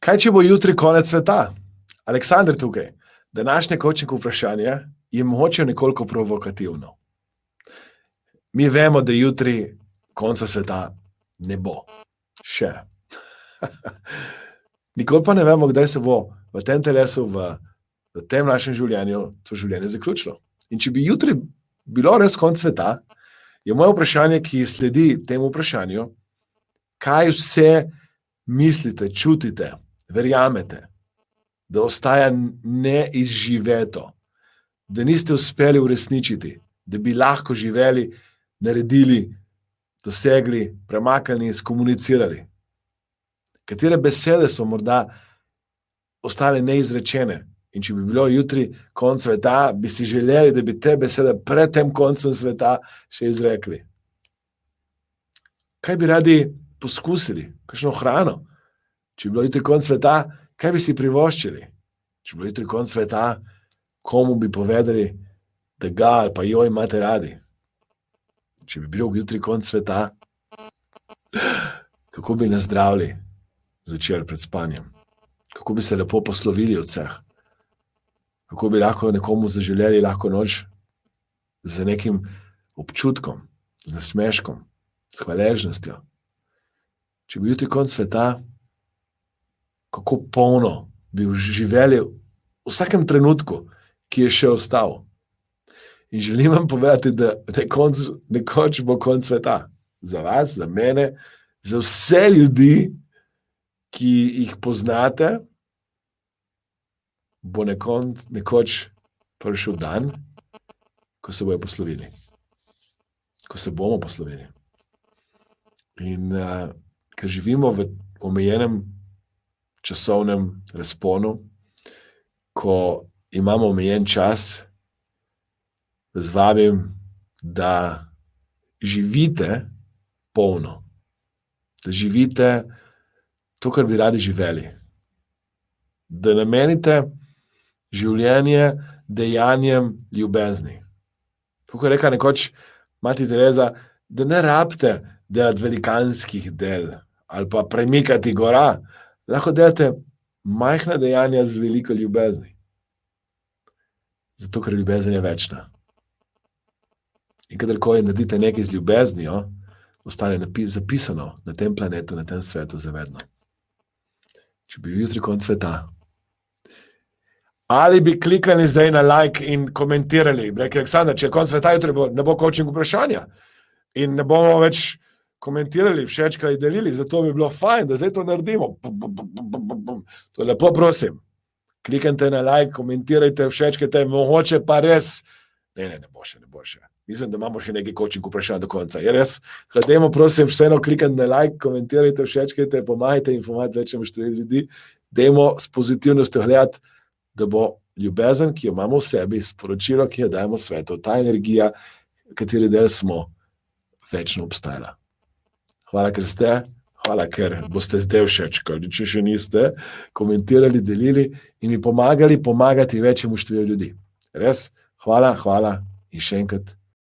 Kaj, če bo jutri konec sveta? Aleksandr tukaj. Današnje coaching vprašanje je mogoče nekoliko provokativno. Mi vemo, da jutri konca sveta ne bo. Še. Nikoli pa ne vemo, kdaj se bo v tem telesu, v tem našem življenju, to življenje zaključilo. In če bi jutri bilo res konec sveta, je moje vprašanje, ki sledi temu vprašanju, kaj vse mislite, čutite, verjamete, da ostaja neizživeto, da niste uspeli uresničiti, da bi lahko živeli, naredili, dosegli, premaknili in skomunicirali. Katere besede so morda ostale neizrečene? In če bi bilo jutri konec sveta, bi si želeli, da bi te besede pred tem koncem sveta še izrekli. Kaj bi radi poskusili? Kakšno hrano? Če bi bilo jutri konec sveta, kaj bi si privoščili? Če bi bilo jutri konec sveta, komu bi povedali, da ga ali pa jo imate radi? Če bi bilo jutri konec sveta, kako bi nas zdravili zvečer pred spanjem? Kako bi se lepo poslovili od vseh? Kako bi lahko nekomu zaželeli lahko noč z nekim občutkom, z nasmeškom, s hvaležnostjo? Če bi jutri konec sveta, kako polno bi živeli v vsakem trenutku, ki je še ostal. In želim vam povedati, da nekoč bo konec sveta. Za vas, za mene, za vse ljudi, ki jih poznate, bo nekoč prišel dan, ko se bojo poslovili. Ko se bomo poslovili. In ker živimo v omejenem časovnem razponu, ko imamo omejen čas, vas vabim, da živite polno. Da živite to, kar bi radi živeli. Da namenite življenje dejanjem ljubezni. Kako je rekla nekoč mati Tereza, da ne rabite delati velikanskih del ali pa premikati gora, lahko delate majhna dejanja z veliko ljubezni. Zato, ker ljubezen je večna. In kadarkoli naredite nekaj z ljubeznijo, ostane zapisano na tem planetu, na tem svetu zavedno. Če bi jutri konec sveta, ali bi klikali zdaj na like in komentirali, bi rekli, Aleksandr, če je konec sveta, jutri ne bo coaching vprašanja in ne bomo več komentirali, všečkali, delili, zato bi bilo fajn, da zdaj to naredimo. To lepo prosim. Klikajte na like, komentirajte, všečkajte, mogoče pa res, ne bo še. Mislim, da imamo še nekaj coaching vprašanj do konca. Je res? Dajmo prosim vseeno klikajte na like, komentirajte, všečkajte, pomagajte informirati večjemu številu ljudi. Dajmo s pozitivnostjo gledati, da bo ljubezen, ki jo imamo v sebi, sporočilo, ki jo dajemo svetu, ta energija, kateri del smo, večno obstajala. Hvala, ker ste, hvala, ker boste zdaj všečkali, če še niste, komentirali, delili in mi pomagali pomagati večjemu številu ljudi. Res? Hvala in še enkrat